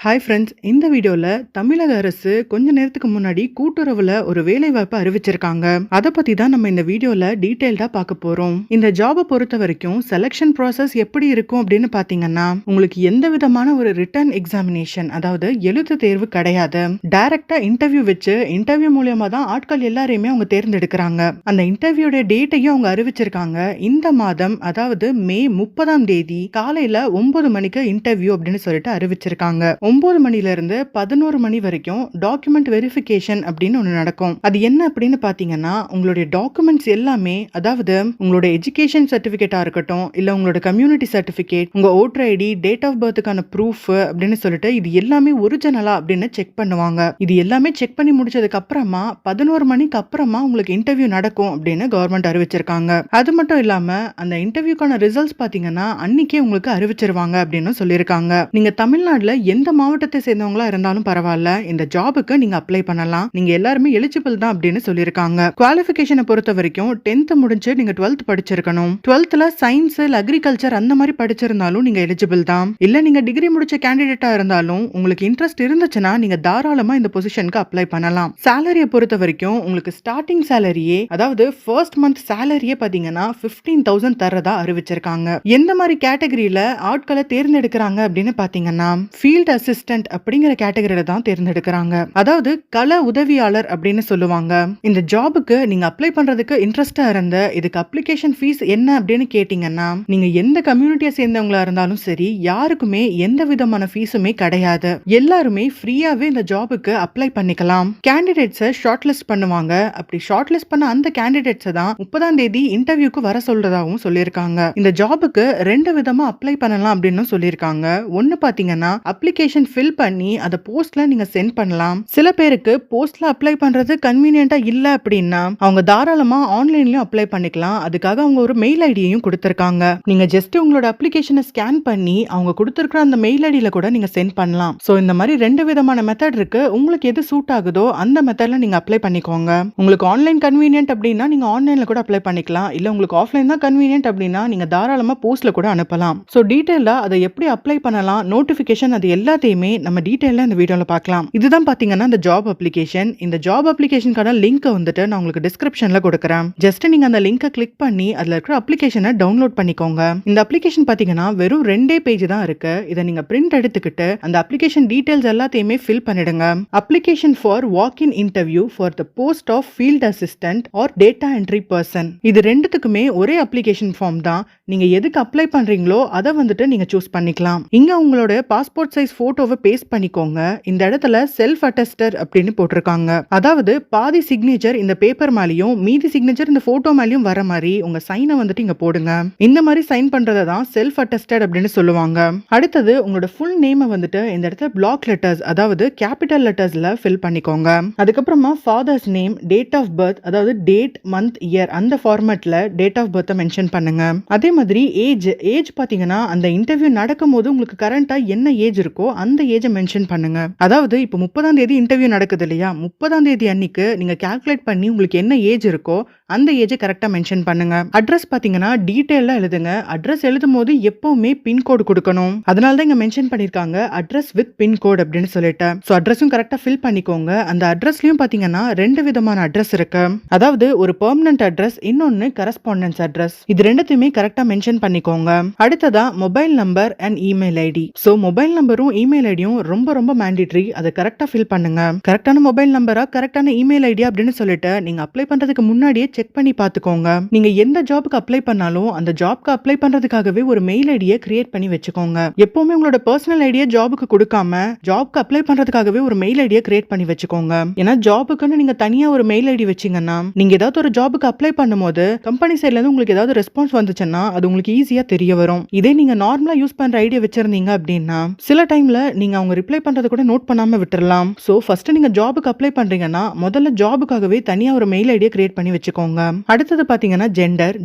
Hi friends, இந்த வீடியோல தமிழக அரசு கொஞ்ச நேரத்துக்கு முன்னாடி கூட்டுறவுல ஒரு வேலைவாய்ப்பு அறிவிச்சிருக்காங்க. அதை பத்தி தான் நம்ம இந்த வீடியோல டீடைல்டா பார்க்க போறோம். இந்த ஜாபை பொறுத்த வரைக்கும் செலக்ஷன் ப்ராசஸ் எப்படி இருக்கும் அப்படின்னு பாத்தீங்கன்னா, உங்களுக்கு எந்த விதமான ஒரு ரிட்டன் எக்ஸாமினேஷன், அதாவது எழுத்து தேர்வு கிடையாது. டைரக்டா இன்டர்வியூ வச்சு இன்டர்வியூ மூலியமா தான் ஆட்கள் எல்லாரையுமே அவங்க தேர்ந்தெடுக்கிறாங்க. அந்த இன்டர்வியூட டேட்டையும் அவங்க அறிவிச்சிருக்காங்க. இந்த மாதம், அதாவது மே 30ஆம் தேதி காலையில 9 மணிக்கு இன்டர்வியூ அப்படின்னு சொல்லிட்டு அறிவிச்சிருக்காங்க. 9 மணில இருந்து 11 மணி வரைக்கும் டாக்குமெண்ட் வெரிஃபிகேஷன் அப்படின்னு ஒன்று நடக்கும். அது என்ன அப்படின்னு பாத்தீங்கன்னா, உங்களுடைய டாக்குமெண்ட்ஸ் எல்லாமே, அதாவது உங்களோட எஜுகேஷன் சர்டிபிகேட்டா இருக்கட்டும், இல்ல உங்களோட கம்யூனிட்டி சர்டிபிகேட், உங்க ஓட்டர் ஐடி, டேட் ஆஃப் பர்த்துக்கான ப்ரூஃப் அப்படின்னு சொல்லிட்டு இது எல்லாமே ஒரிஜினலா அப்படின்னு செக் பண்ணுவாங்க. இது எல்லாமே செக் பண்ணி முடிச்சதுக்கு அப்புறமா 11 மணிக்கு அப்புறமா உங்களுக்கு இன்டர்வியூ நடக்கும் அப்படின்னு கவர்மெண்ட் அறிவிச்சிருக்காங்க. அது மட்டும் இல்லாம அந்த இன்டர்வியூக்கான ரிசல்ட்ஸ் பாத்தீங்கன்னா அன்னைக்கே உங்களுக்கு அறிவிச்சிருவாங்க அப்படின்னு சொல்லியிருக்காங்க. நீங்க தமிழ்நாட்டுல எந்த மாவட்டத்தை சேர்ந்தவங்களா இருந்தாலும் பரவாயில்ல, இந்த ஜாபுக்கு நீங்க அப்ளை பண்ணலாம். நீங்க எல்லாருமே எலிஜிபிள் தான் அப்படின்னு சொல்லியிருக்காங்க. குவாலிஃபிகேஷனை பொறுத்த வரைக்கும் 10th முடிஞ்சு நீங்க 12th படிச்சிருக்கணும். 12thல சயின்ஸ், அக்ரிகல்ச்சர் அந்த மாதிரி படிச்சிருந்தாலும் நீங்க எலிஜிபிள் தான். இல்ல நீங்க டிகிரி முடிச்ச கேண்டிடேட்டா இருந்தாலும் உங்களுக்கு இன்ட்ரெஸ்ட் இருந்துச்சுன்னா நீங்க தாராளமா இந்த பொசிஷனுக்கு அப்ளை பண்ணலாம். சேலரியை பொறுத்த வரைக்கும் உங்களுக்கு ஸ்டார்டிங் சேலரியே, அதாவது ஃபர்ஸ்ட் மந்த் சேலரியே பாத்தீங்கன்னா 15,000 தரதா அறிவிச்சிருக்காங்க. எந்த மாதிரி கேட்டகரியில ஆட்களை தேர்ந்தெடுக்கிறாங்க அப்படின்னு பாத்தீங்கன்னா, ஃபீல்ட் அசிஸ்டன்ட் அப்படிங்கிற கேட்டகரியில தான் தேர்ந்தெடுக்கிறாங்க. அதாவது கள உதவியாளர் அப்படின்னு சொல்லுவாங்க. இந்த ஜாபுக்கு நீங்க அப்ளை பண்றதுக்கு இன்ட்ரெஸ்டா இருந்த இதுக்கு அப்ளிகேஷன் ஃபீஸ் என்ன அப்படின்னு கேட்டீங்கன்னா, நீங்க எந்த கம்யூனிட்டியை சேர்ந்தவங்களா இருந்தாலும் சரி, யாருக்குமே எந்த விதமான ஃபீஸுமே கிடையாது. எல்லாருமே ஃப்ரீயாவே இந்த ஜாபுக்கு அப்ளை பண்ணிக்கலாம். கேண்டிடேட்ஸை ஷார்ட் லிஸ்ட் பண்ணுவாங்க. அப்படி ஷார்ட் லிஸ்ட் பண்ண அந்த கேண்டிடேட்ஸை தான் 30ஆம் தேதி இன்டர்வியூக்கு வர சொல்றதாகவும் சொல்லியிருக்காங்க. இந்த ஜாபுக்கு 2 விதமா அப்ளை பண்ணலாம் அப்படின்னு சொல்லியிருக்காங்க. ஒன்னு பாத்தீங்கன்னா, அப்ளிகேஷன் ஃபில் பண்ணி அதை போஸ்ட்ல நீங்க சென்ட் பண்ணலாம். சில பேருக்கு போஸ்ட்ல அப்ளை பண்றது கன்வீனியன்ட்டா இல்ல அப்படின்னா அவங்க தாராளமா ஆன்லைன்லயும் அப்ளை பண்ணிக்கலாம். அதுக்காக அவங்க ஒரு மெயில் ஐடியையும் கொடுத்திருக்காங்க. நீங்க ஜஸ்ட் உங்களோட அப்ளிகேஷனை ஸ்கேன் பண்ணி அவங்க கொடுத்திருக்கிற அந்த மெயில் ஐடியில கூட நீங்க சென்ட் பண்ணலாம். சோ இந்த மாதிரி 2 விதமான மெத்தட் இருக்கு. உங்களுக்கு எது சூட் ஆகுதோ அந்த மெத்தட்ல நீங்க அப்ளை பண்ணிக்கோங்க. உங்களுக்கு ஆன்லைன் கன்வீனியன்ட் அப்படின்னா நீங்க ஆன்லைன்ல கூட அப்ளை பண்ணிக்கலாம். இல்ல உங்களுக்கு ஆஃப்லைன் தான் கன்வீனியன்ட் அப்படின்னா நீங்க தாராளமா போஸ்ட்ல கூட அனுப்பலாம். சோ டீடைலா அதை எப்படி அப்ளை பண்ணலாம், நோட்டிபிகேஷன், அது எல்லாத்தையுமே நம்ம டீடைலா இந்த வீடியோல பார்க்கலாம். இதுதான் பாத்தீங்கன்னா இந்த ஜாப் அப்ளிகேஷன். இந்த ஜாப் அப்ளிகேஷனுக்கான லிங்க் வந்துட்டு நான் உங்களுக்கு டிஸ்கிரிப்ஷன்ல கொடுக்குறேன். ஜஸ்ட் நீங்க அந்த லிங்கை கிளிக் பண்ணி அதுல இருக்கிற அப்ளிகேஷனை டவுன்லோட் பண்ணிக்கோங்க. இந்த அப்ளிகேஷன் பாத்தீங்கன்னா வெறும் 2 பேஜ் தான் இருக்கு. இதை நீங்க பிரிண்ட் எடுத்துக்கிட்டு அந்த அப்ளிகேஷன் டீடைல்ஸ் எல்லாத்தையுமே ஃபில் பண்ணிடுங்க. Application for walk in interview for the post of field assistant or data entry person. இது ரெண்டுத்துக்குமே ஒரே அப்ளிகேஷன் ஃபார்ம் தான். நீங்க எதுக்கு அப்ளை பண்றீங்களோ அதை வந்துட்டு நீங்க சூஸ் பண்ணிக்கலாம். இங்க உங்களோட பாஸ்போர்ட் சைஸ் போட்டோவை பேஸ்ட் பண்ணிக்கோங்க. இந்த இடத்துல செல்ஃப் அட்டஸ்டர் அப்படின்னு போட்டிருக்காங்க. அதாவது பாதி சிக்னேச்சர் இந்த பேப்பர் மேலயும் மீதி சிக்னேச்சர் இந்த போட்டோ மேலயும் வர மாதிரி உங்க சைனை வந்துட்டு இங்க போடுங்க. இந்த மாதிரி சைன் பண்றதை தான் செல்ஃப் அட்டஸ்டட் அப்படின்னு சொல்லுவாங்க. அடுத்தது உங்களோட ஃபுல் நேமை வந்துட்டு இந்த இடத்துல பிளாக் லெட்டர்ஸ், அதாவது கேபிட்டல் லெட்டர்ஸ்ல ஃபில் பண்ணிக்கோங்க. அதுக்கப்புறமா father's name, date of birth, அதாவது டேட், மந்த், இயர் அந்த ஃபார்மேட்ல டேட் ஆஃப் பர்த்தை மென்ஷன் பண்ணுங்க. அதே மாதிரி ஏஜ் பாத்தீங்கன்னா அந்த இன்டர்வியூ நடக்கும் போது உங்களுக்கு கரண்டா என்ன ஏஜ் இருக்கோ அந்த ஏஜை மென்ஷன் பண்ணுங்க. அதாவது இப்போ 30ஆம் தேதி இன்டர்வியூ நடக்குது இல்லையா, 30ஆம் தேதி அன்னைக்கு நீங்க கால்குலேட் பண்ணி உங்களுக்கு என்ன ஏஜ் இருக்கோ அந்த ஏஜை கரெக்டா மென்ஷன் பண்ணுங்க. அட்ரஸ் பாத்தீங்கன்னா டீடைலா எழுதுங்க. அட்ரஸ் எழுதும் போது எப்பவுமே பின்கோடு கொடுக்கணும். அதனால தான் இங்க மென்ஷன் பண்ணிருக்காங்க அட்ரஸ் வித் பின்கோட் அப்படின்னு சொல்லிட்டு. சோ அட்ரஸும் கரெக்டா ஃபில் பண்ணிக்கோங்க. அந்த அட்ரஸ்லயும் பாத்தீங்கன்னா 2 விதமான அட்ரஸ் இருக்கு. அதாவது ஒரு பெர்மனன்ட் அட்ரஸ், இன்னொன்னு கரஸ்பாண்டன்ஸ் அட்ரஸ். இது ரெண்டுத்தையுமே கரெக்டா மென்ஷன் பண்ணிக்கோங்க. அடுத்ததா mobile number and email ID. So mobile நம்பரும் இமெயில் ஐடியும் ரொம்ப ரொம்ப மேண்டேட்டரி. அதை கரெக்டா ஃபில் பண்ணுங்க. கரெக்டான மொபைல் நம்பரா, கரெக்டான இமெயில் ஐடியா அப்படின்னு சொல்லிட்டு நீங்க அப்ளை பண்றதுக்கு முன்னாடியே செக் பண்ணி பாத்துக்கோங்க. நீங்க எந்த ஜாபுக்கு அப்ளை பண்ணாலும் அந்த ஜாப்க்கு அப்ளை பண்றதுக்காகவே ஒரு மெயில் ஐடியை கிரியேட் பண்ணி வச்சுக்கோங்க. எப்பவுமே உங்களோட பர்சனல் ஐடியா ஜாபுக்கு கொடுக்காம ஜாப்க்கு அப்ளை பண்றதுக்காகவே ஒரு மெயில் ஐடியை கிரியேட் பண்ணி வச்சுக்கோங்க. ஏன்னா ஜாபுக்குன்னு நீங்க தனியா ஒரு மெயில் ஐடி வச்சீங்கன்னா நீங்க ஏதாவது ஒரு ஜாபுக்கு அப்ளை பண்ணும்போது கம்பெனி சைட்ல இருந்து உங்களுக்கு ஏதாவது ரெஸ்பான்ஸ் வந்துச்சுன்னா அது உங்களுக்கு ஈஸியா தெரிய வரும். இதே நீங்க நார்மலா யூஸ் பண்ற ஐடியா வச்சிருந்தீங்க அப்படின்னா சில டைம்ல நீங்க அவங்க ரிப்ளை பண்றது கூட நோட் பண்ணாம விட்டுறலாம். சோ ஃபர்ஸ்ட் நீங்க ஜாபுக்கு அப்ளை பண்றீங்கன்னா முதல்ல ஜாபுக்காகவே தனியா ஒரு மெயில் ஐடியை கிரியேட் பண்ணி வச்சுக்கோங்க. அடுத்தது பாத்தீங்கன்னா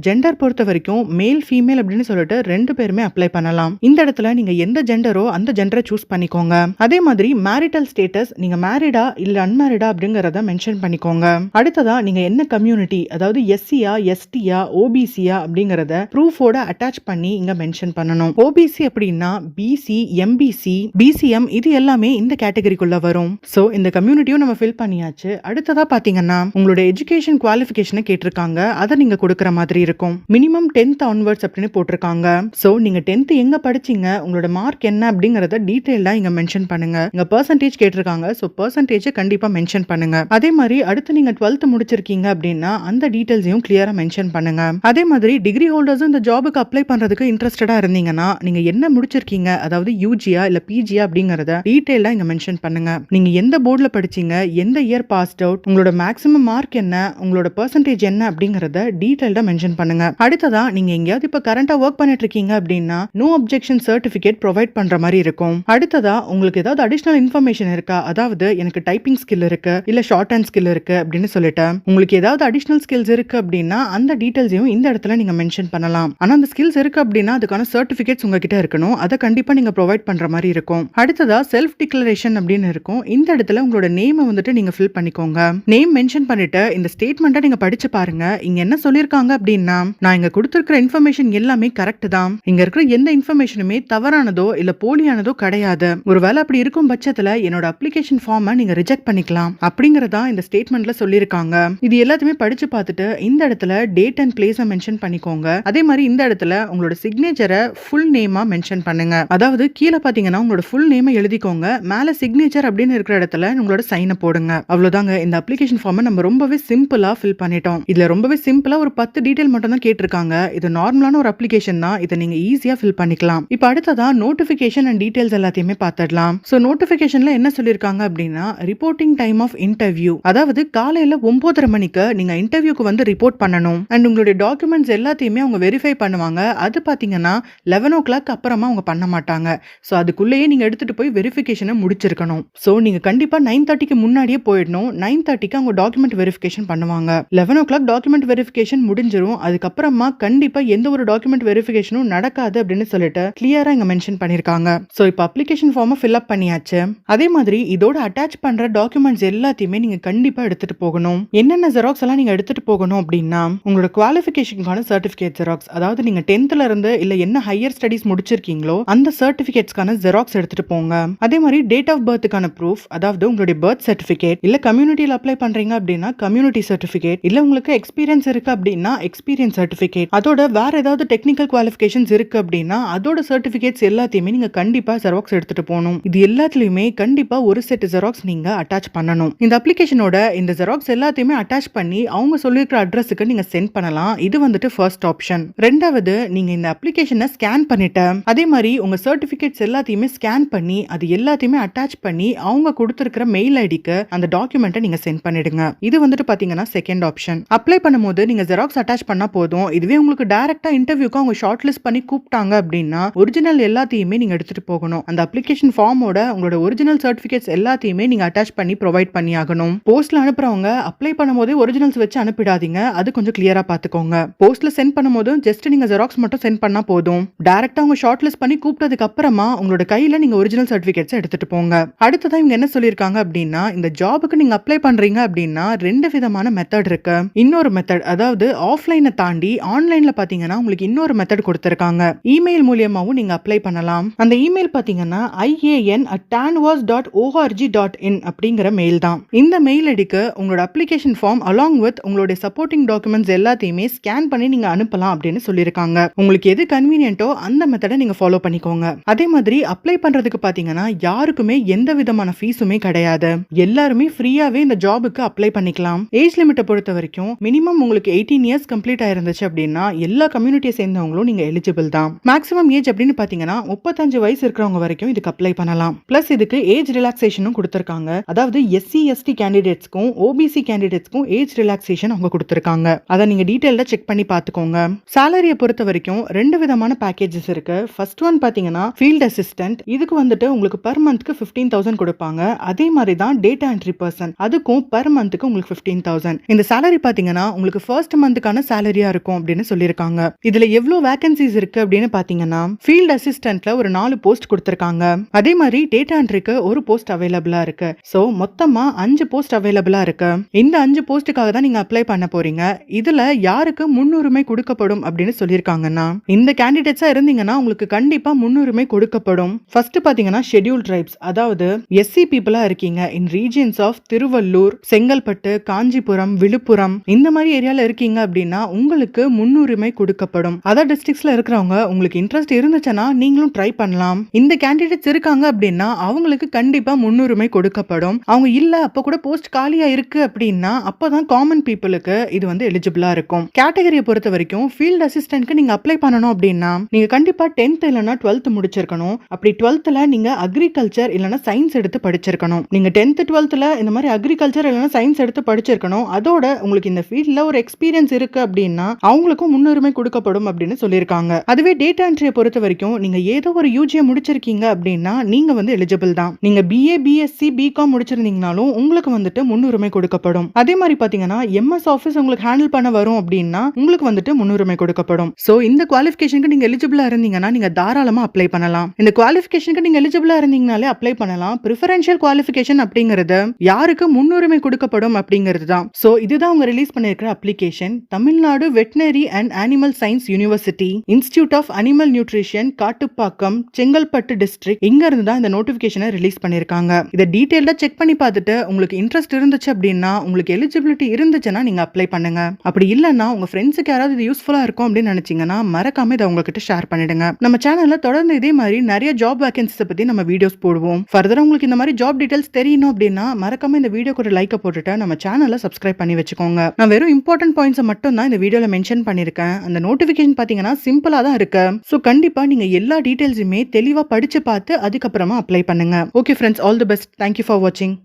ஜெண்டர் பொறுத்த வரைக்கும் மேல், ஃபீமேல் அப்படின்னு சொல்லிட்டு 2 பேருமே அப்ளை பண்ணலாம். இந்த இடத்துல நீங்க எந்த ஜெண்டரோ அந்த ஜெண்டரை சூஸ் பண்ணிக்கோங்க. அதே மாதிரி மேரிட்டல் ஸ்டேட்டஸ், நீங்க மேரிடா இல்ல அன்மேரிடா அப்படிங்கறத மென்ஷன் பண்ணிக்கோங்க. அடுத்ததா நீங்க என்ன கம்யூனிட்டி, அதாவது எஸ்சியா, எஸ்டியா, ஓபிசியா அப்படிங்கறத ப்ரூஃபோட அட்டாச் பண்ணி இங்க மென்ஷன் பண்ணணும். ஓபிசி அப்படின்னா பிசி, எம்பிசி, பிசிஎம் இது எல்லாமே இந்த கேட்டகரிக்குள்ள வரும். சோ இந்த கம்யூனிட்டியும் நம்ம ஃபில் பண்ணியாச்சு. அடுத்ததா பாத்தீங்கன்னா உங்களோட எஜுகேஷன் குவாலிஃபிகேஷனை கேட்டிருக்காங்க. அதை நீங்க கொடுக்கற மாதிரி இருக்கும். மினிமம் 10th onwards அப்படின்னு போட்டிருக்காங்க. சோ நீங்க 10th எங்க படிச்சீங்க, உங்களோட மார்க் என்ன அப்படிங்கறத டீடைலா இங்க மென்ஷன் பண்ணுங்க. இங்க பெர்சன்டேஜ் கேட்டிருக்காங்க. சோ பெர்சன்டேஜ் கண்டிப்பா மென்ஷன் பண்ணுங்க. அதே மாதிரி அடுத்து நீங்க 12th முடிச்சிருக்கீங்க அப்படின்னா அந்த டீடைல்ஸையும் கிளியரா மென்ஷன் பண்ணுங்க. அதே மாதிரி டிகிரி ஹோல்டர்ஸும் இந்த ஜாபுக்கு அப்ளை பண்றதுக்கு இன்ட்ரெஸ்டடா இருந்தீங்கன்னா நீங்க என்ன முடிச்சிருக்கீங்க, அதாவது யூஜியா இல்ல பிஜியா அப்படிங்கறத டீடைலா இங்க மென்ஷன் பண்ணுங்க. நீங்க எந்த போர்டுல படிச்சீங்க, எந்த இயர் பாஸ்ட் அவுட், உங்களோட மேக்ஸிமம் மார்க் என்ன, உங்களோட பெர்சன்டேஜ் என்ன அப்படிங்கறத டீடைலா மென்ஷன் பண்ணுங்க. அடுத்ததா நீங்க எங்கயாவது இப்ப கரண்டா ஒர்க் பண்ணிட்டு இருக்கீங்க அப்படின்னா நோ அப்ஜெக்ஷன் சர்டிபிகேட் ப்ரொவைட் பண்ற மாதிரி இருக்கும். அடுத்ததா உங்களுக்கு ஏதாவது அடிஷனல் இன்ஃபர்மேஷன் இருக்கா, அதாவது எனக்கு டைப்பிங் ஸ்கில் இருக்கு இல்ல ஷார்ட் ஹேண்ட் ஸ்கில் இருக்கு அப்படின்னு சொல்லிட்டு உங்களுக்கு ஏதாவது அடிஷனல் ஸ்கில்ஸ் இருக்கு அப்படின்னா அந்த டீடைல்ஸையும் இந்த இடத்துல நீங்க மென்ஷன் பண்ணலாம். ஆனா அந்த ஸ்கில்ஸ் இருக்கு அப்படின்னா அதுக்கான சர்டிபிகேட்ஸ் உங்ககிட்ட இருக்கணும். அதை கண்டிப்பா நீங்க ப்ரொவைட் பண்ற மாதிரி இருக்கும். அடுத்ததா செல்ஃப் டிக்ளரேஷன் அப்படின்னு இருக்கும். இந்த இடத்துல உங்களோட நேம் வந்துட்டு நீங்க ஃபில் பண்ணிக்கோங்க. நேம் மென்ஷன் பண்ணிட்டு இந்த ஸ்டேட்மெண்ட்டை நீங்க படிச்சு பாருங்க. இங்க என்ன சொல்லிருக்காங்க அப்படின்னா, நான் இங்க கொடுத்திருக்கிற இன்ஃபர்மேஷன் எல்லாமே கரெக்ட் தான். இங்க இருக்கிற எந்த இன்ஃபர்மேஷனுமே தவறானதோ இல்ல போலியானதோ கிடையாது. ஒருவேளை அப்படி இருக்கும் பட்சத்துல என்னோட அப்ளிகேஷன் ஃபார்மை நீங்க ரிஜெக்ட் பண்ணிக்கலாம் அப்படிங்கறதா இந்த ஸ்டேட்மெண்ட்ல சொல்லிருக்காங்க. இது எல்லாத்தையுமே படிச்சு பார்த்துட்டு இந்த இடத்துல டேட் அண்ட் பிளேஸை மென்ஷன் பண்ணிக்கோங்க. அதே மாதிரி இந்த இடத்துல உங்களோட சிக்னேச்சரை ஃபுல் நேமா மென்ஷன் பண்ணுங்க. அதாவது கீழே பாத்தீங்கன்னா உங்களோட ஃபுல் நேமை எழுதிக்கோங்க. மேல சிக்னேச்சர் அப்படின்னு இருக்கிற இடத்துல உங்களோட சைனை போடுங்க. அவ்வளவுதாங்க. இந்த அப்ளிகேஷன் ஃபார்மை நம்ம ரொம்பவே சிம்பிளா ஃபில் பண்ணிட்டோம். இதுல ரொம்பவே சிம்பிளா ஒரு 10 டீடைல் மட்டும் தான் கேட்டிருக்காங்க. இது நார்மலான ஒரு அப்ளிகேஷன் தான். இதை நீங்க ஈஸியா ஃபில் பண்ணிக்கலாம். இப்போ அடுத்ததா நோட்டிபிகேஷன் அண்ட் டீடைல்ஸ் எல்லாத்தையுமே பார்த்துடலாம். சோ நோட்டிபிகேஷன்ல என்ன சொல்லிருக்காங்க அப்படின்னா, ரிப்போர்ட்டிங் டைம் ஆஃப் இன்டர்வியூ, அதாவது காலையில 9:30 மணிக்கு நீங்க இன்டர்வியூக்கு வந்து ரிப்போர்ட் பண்ணணும். அண்ட் உங்களுடைய டாக்குமெண்ட்ஸ் எல்லாத்தையுமே அவங்க வெரிஃபை பண்ணுவாங்க. அது பாத்தீங்கன்னா 11 o'clock அப்புறமா அவங்க பண்ண மாட்டாங்க. சோ அதுக்குள்ளேயே நீங்க எடுத்துட்டு போய் வெரிஃபிகேஷனை முடிச்சிருக்கணும். சோ நீங்க கண்டிப்பா 9:30க்கு முன்னாடியே போயிடணும். 9:30க்கு அவங்க டாக்குமெண்ட் வெரிஃபிகேஷன் பண்ணுவாங்க. 11 o'clock டாக்குமெண்ட் வெரிஃபிகேஷன் முடிஞ்சிரும். அதுக்கப்புறமா கண்டிப்பா எந்த ஒரு டாக்குமெண்ட் வெரிஃபிகேஷனும் நடக்காது அப்படின்னு சொல்லிட்டு கிளியரா இங்க மென்ஷன் பண்ணிருக்காங்க. சோ இப்போ அப்ளிகேஷன் ஃபார்மை ஃபில் அப் பண்ணியாச்சு. அதே மாதிரி இதோட அட்டாச் பண்ற டாக்குமெண்ட்ஸ் எல்லாத்தையுமே நீங்க கண்டிப்பா எடுத்துட்டு போகணும். என்னென்ன ஜெராக்ஸ் எல்லாம் நீங்க எடுத்துட்டு போகணும் அப்படின்னா, உங்களோட குவாலிஃபிகேஷனுக்கான சர்டிபிகேட் ஜெராக்ஸ், அதாவது நீங்க 10thல இருந்து இல்ல என்ன ஹையர் ஸ்டடீஸ் முடிச்சிருக்கீங்களோ அந்த சர்டிபிகேட்ஸ்க்கான ஜெராக்ஸ் எடுத்துட்டு போங்க. அதே மாதிரி டேட் ஆஃப் பர்த்துக்கான ப்ரூஃப், அதாவது உங்களுடைய பர்த் சர்டிபிகேட், இல்ல கம்யூனிட்டியில அப்ளை பண்றீங்க அப்படின்னா கம்யூனிட்டி சர்டிபிகேட், இல்ல உங்களுக்கு எக்ஸ்பீரியன்ஸ் இருக்கு அப்படின்னா எக்ஸ்பீரியன்ஸ் சர்டிபிகேட், அதோட வேற ஏதாவது டெக்னிக்கல் குவாலிஃபிகேஷன்ஸ் இருக்கு அப்படின்னா அதோட சர்டிபிகேட்ஸ் எல்லாத்தையுமே நீங்க கண்டிப்பா ஜெராக்ஸ் எடுத்துட்டு போகணும். இது எல்லாத்துலயுமே கண்டிப்பா ஒரு செட் ஜெராக்ஸ் நீங்க அட்டாச் பண்ணணும். இந்த அப்ளிகேஷனோட இந்த ஜெராக்ஸ் எல்லாத்தையுமே அட்டாச் பண்ணி அவங்க சொல்லிருக்கிற அட்ரஸுக்கு நீங்க சென்ட் பண்ணலாம். இது வந்துட்டு ஃபர்ஸ்ட் ஆப்ஷன். ரெண்டாவது, நீங்க இந்த அப்ளிகேஷனை ஸ்கேன் பண்ணிட்டு அதே மாதிரி உங்க சர்டிபிகேட்ஸ் எல்லாத்தையுமே ஸ்கேன் பண்ணி அது எல்லாத்தையுமே அட்டாச் பண்ணி அவங்க கொடுத்திருக்கிற மெயில் ஐடிக்கு அந்த டாக்குமெண்ட்டை நீங்க சென்ட் பண்ணிடுங்க. இது வந்துட்டு பாத்தீங்கன்னா செகண்ட் ஆப்ஷன். அப்ளை பண்ணும்போது நீங்க ஜெராக்ஸ் அட்டாச் பண்ணா போதும். இதுவே உங்களுக்கு டைரக்டா இன்டர்வியூக்கு அவங்க ஷார்ட் லிஸ்ட் பண்ணி கூப்பிட்டாங்க அப்படின்னா ஒரிஜினல் எல்லாத்தையுமே நீங்க எடுத்துட்டு போகணும். அந்த அப்ளிகேஷன் ஃபார்மோட உங்களோட ஒரிஜினல் சர்டிபிகேட்ஸ் எல்லாத்தையுமே நீங்க அட்டாச் பண்ணி ப்ரொவைட் பண்ணி ஆகணும். போஸ்ட்ல அனுப்புறவங்க அப்ளை பண்ணும்போதே ஒரிஜினல்ஸ் வச்சு அனுப்பிடாதீங்க. அது கொஞ்சம் கிளியரா பாத்துக்கோங்க. போஸ்ட்ல சென்ட் பண்ணும்போது ஜஸ்ட் நீங்க ஜெராக்ஸ் மட்டும் சென்ட் பண்ணா போதும். டைரக்டா அவங்க ஷார்ட் லிஸ்ட் பண்ணி கூப்பிட்டதுக்கு அப்புறமா உங்களோட கையில நீங்க ஒரிஜினல் சர்டிபிகேட்ஸ் எடுத்துட்டு போங்க. அடுத்ததா இவங்க என்ன சொல்லிருக்காங்க அப்படின்னா, இந்த ஜாபுக்கு நீங்க அப்ளை பண்றீங்க அப்படின்னா 2 விதமான மெத்தட் இருக்கு. இன்னொரு மெத்தட், அதாவது ஆஃப்லைனை தாண்டி ஆன்லைன்ல பாத்தீங்கன்னா உங்களுக்கு இன்னொரு மெத்தட் கொடுத்திருக்காங்க. இமெயில் மூலமாவும் நீங்க அப்ளை பண்ணலாம். அந்த இமெயில் பாத்தீங்கன்னா ian@tanvas.org.in அப்படிங்கிற மெயில் தான். இந்த மெயில் ஐடிக்கு உங்களோட அப்ளிகேஷன் ஃபார்ம் அலாங் வித் உங்களுடைய சப்போர்ட்டிங் டாக்குமெண்ட்ஸ் எல்லாத்தையுமே ஸ்கேன் பண்ணி நீங்க அனுப்பலாம் அப்படின்னு சொல்லிருக்காங்க. உங்களுக்கு எது கன்வீனியன்ட்டோ அந்த மெத்தடை நீங்க ஃபாலோ பண்ணிக்கோங்க. அதே மாதிரி அப்ளை பண்றதுக்கு பாத்தீங்கன்னா யாருக்குமே எந்த விதமான ஃபீஸுமே கிடையாது. எல்லாருமே ஃப்ரீயாவே இந்த ஜாபுக்கு அப்ளை பண்ணிக்கலாம். ஏஜ் லிமிட்டை பொறுத்த வரைக்கும் மினிமம் உங்களுக்கு 18 இயர்ஸ் கம்ப்ளீட் ஆயிருந்துச்சு அப்படின்னா எல்லா கம்யூனிட்டியை சேர்ந்தவங்களும் நீங்க எலிஜிபிள் தான். மேக்ஸிமம் ஏஜ் அப்படின்னு பாத்தீங்கன்னா 35 வயசு இருக்கிறவங்க வரைக்கும் இதுக்கு அப்ளை பண்ணலாம். பிளஸ் இதுக்கு ஏஜ் ரிலாக்ஸேஷனும் கொடுத்திருக்காங்க. அதாவது SC ST கேண்டிடேட்ஸ்க்கும் OBC கேண்டிடேட்ஸ்க்கும் ஏஜ் ரிலாக்ஸேஷன் அவங்க கொடுத்திருக்காங்க. அதை நீங்க டீடைலா செக் பண்ணி பாத்துக்கோங்க. சாலரியை பொறுத்த வரைக்கும் 2 விதமான பேக்கேஜஸ் இருக்கு. ஃபர்ஸ்ட் ஒன் பாத்தீங்கன்னா ஃபீல்ட் அசிஸ்டன்ட். இதுக்கு வந்துட்டு உங்களுக்கு பர் மந்த்க்கு 15,000 கொடுப்பாங்க. அதே மாதிரி தான் டேட்டா என்ட்ரி பர்சன், அதுக்கும் பர் மந்த்க்கு உங்களுக்கு 15,000. இந்த சாலரி பாத்தீங்கன்னா உங்களுக்கு ஃபர்ஸ்ட் மந்த்க்கான சாலரியா இருக்கும் அப்படின்னு சொல்லியிருக்காங்க. இதுல எவ்வளவு வேகன்சிஸ் இருக்கு அப்படின்னு பாத்தீங்கன்னா ஃபீல்ட் அசிஸ்டன்ட்ல ஒரு 4 போஸ்ட் கொடுத்திருக்காங்க. அதே மாதிரி டேட்டா என்ட்ரிக்கு ஒரு போஸ்ட் அவைலபிளா இருக்கு. சோ மொத்தமா 5 போஸ்ட் அவைலபிளா இருக்கு. இந்த 5 போஸ்ட்டுக்காக தான் நீங்க அப்ளை பண்ண போறீங்க. இதுல யாருக்கு முன்னுரிமை கொடுக்கப்படும் அப்படின்னு சொல்லியிருக்காங்கன்னா, இந்த கேண்டிடேட்ஸா இருந்தீங்கன்னா உங்களுக்கு கண்டிப்பா முன்னுரிமை கொடுக்கப்படும். ஃபர்ஸ்ட் ஃபர்ஸ்ட் பாத்தீங்கன்னா ஷெட்யூல் ட்ரைப்ஸ், அதாவது எஸ்சி பீப்புளா இருக்கீங்க இன் ரீஜியன்ஸ் ஆஃப் திருவள்ளூர், செங்கல்பட்டு, காஞ்சிபுரம், விழுப்புரம் இந்த மாதிரி ஏரியால இருக்கீங்க அப்படின்னா உங்களுக்கு முன்னுரிமை கொடுக்கப்படும். அதர் டிஸ்ட்ரிக்ட்ஸ்ல இருக்கிறவங்க உங்களுக்கு இன்ட்ரெஸ்ட் இருந்துச்சுன்னா நீங்களும் ட்ரை பண்ணலாம். இந்த கேண்டிடேட்ஸ் இருக்காங்க அப்படின்னா அவங்களுக்கு கண்டிப்பா முன்னுரிமை கொடுக்கப்படும். அவங்க இல்ல அப்ப கூட போஸ்ட் காலியா இருக்கு அப்படின்னா அப்பதான் காமன் பீப்புளுக்கு இது வந்து எலிஜிபிளா இருக்கும். கேட்டகரியை பொறுத்த வரைக்கும் ஃபீல்ட் அசிஸ்டன்ட்க்கு நீங்க அப்ளை பண்ணணும் அப்படின்னா நீங்க கண்டிப்பா 10th இல்லனா 12th முடிச்சிருக்கணும். அப்படி 12thல நீங்க அக்ரிகல்ச்சர் இல்லனா சயின்ஸ் எடுத்து படிச்சிருக்கணும். நீங்க 10th 12thல இந்த மாதிரி அக்ரிகல்ச்சர் இல்லனா சயின்ஸ் எடுத்து படிச்சிருக்கணும். அதோட உங்களுக்கு இந்த ஃபீல்ட்ல ஒரு எக்ஸ்பீரியன்ஸ் இருக்கு அப்படின்னா அவங்களுக்கும் முன்னுரிமை கொடுக்கப்படும் அப்படின்னு சொல்லியிருக்காங்க. அதுவே டேட்டா என்ட்ரியை பொறுத்த வரைக்கும் நீங்க ஏதோ ஒரு யூஜியை முடிச்சிருக்கீங்க அப்படின்னா நீங்க வந்து எலிஜிபிள் தான். நீங்க பிஏ, பிஎஸ்சி, பிகாம் முடிச்சிருந்தீங்கனாலும் உங்களுக்கு வந்துட்டு முன்னுரிமை கொடுக்கப்படும். அதே மாதிரி பாத்தீங்கன்னா எம்எஸ் ஆஃபீஸ் உங்களுக்கு ஹேண்டில் பண்ண வரும் அப்படின்னா உங்களுக்கு வந்துட்டு முன்னுரிமை கொடுக்கப்படும். சோ இந்த குவாலிஃபிகேஷனுக்கு நீங்க எலிஜிபிளா இருந்தீங்கன்னா நீங்க தாராளமா அப்ளை பண்ணலாம். இந்த குவாலிஃபிகேஷனுக்கு நீங்க எலிஜிபிளா இருந்தீங்கனாலே அப்ளை பண்ணலாம். பிரிஃபரன்ஷியல் குவாலிஃபிகேஷன் அப்படிங்கிறது யாருக்கு முன்னுரிமை கொடுக்கப்படும் அப்படிங்கிறது தான். சோ இதுதான் அவங்க ரிலீஸ் பண்ணிருக்கிற application. Tamil Nadu veterinary and animal science university, institute of animal nutrition, Kattupakkam, Chengalpattu district, இங்க இருந்து தான் இந்த நோட்டிபிகேஷனை ரிலீஸ் பண்ணிருக்காங்க. இதை டீடைல்டா செக் பண்ணி பார்த்துட்டு உங்களுக்கு இன்ட்ரெஸ்ட் இருந்துச்சு அப்படின்னா உங்களுக்கு எலிஜிபிலிட்டி இருந்துச்சுன்னா நீங்க அப்ளை பண்ணுங்க. அப்படி இல்லைன்னா உங்க ஃப்ரெண்ட்ஸுக்கு யாராவது இது யூஸ்ஃபுல்லா இருக்கும் அப்படின்னு நினைச்சீங்கன்னா மறக்காம இதை உங்ககிட்ட ஷேர் பண்ணிடுங்க. நம்ம சேனல்ல தொடர்ந்து இதே மாதிரி நிறைய ஜாப் வேகன்சிஸ் பத்தி நம்ம வீடியோஸ் போடுவோம். ஃபர்தரா உங்களுக்கு இந்த மாதிரி ஜாப் டீடைல்ஸ் தெரியணும் அப்படின்னா மறக்காம இந்த வீடியோக்கு ஒரு லைக் போட்டுட்டு நம்ம சேனலை சப்ஸ்கிரைப் பண்ணி வச்சுக்கோங்க. நான் வெறும் இம்பார்ட்டன்ட் பாயிண்ட்ஸ் மட்டும் தான் இந்த வீடியோல மென்ஷன் பண்ணிருக்கேன். அந்த நோட்டிபிகேஷன் பாத்தீங்கன்னா சிம்பிளா தான் இருக்கு. சோ கண்டிப்பா நீங்க எல்லா டீடைல்ஸுமே தெளிவா படிச்சு பார்த்து அதுக்கப்புறமா அப்ளை பண்ணுங்க. Okay friends, all the best. Thank you for வாட்சிங்.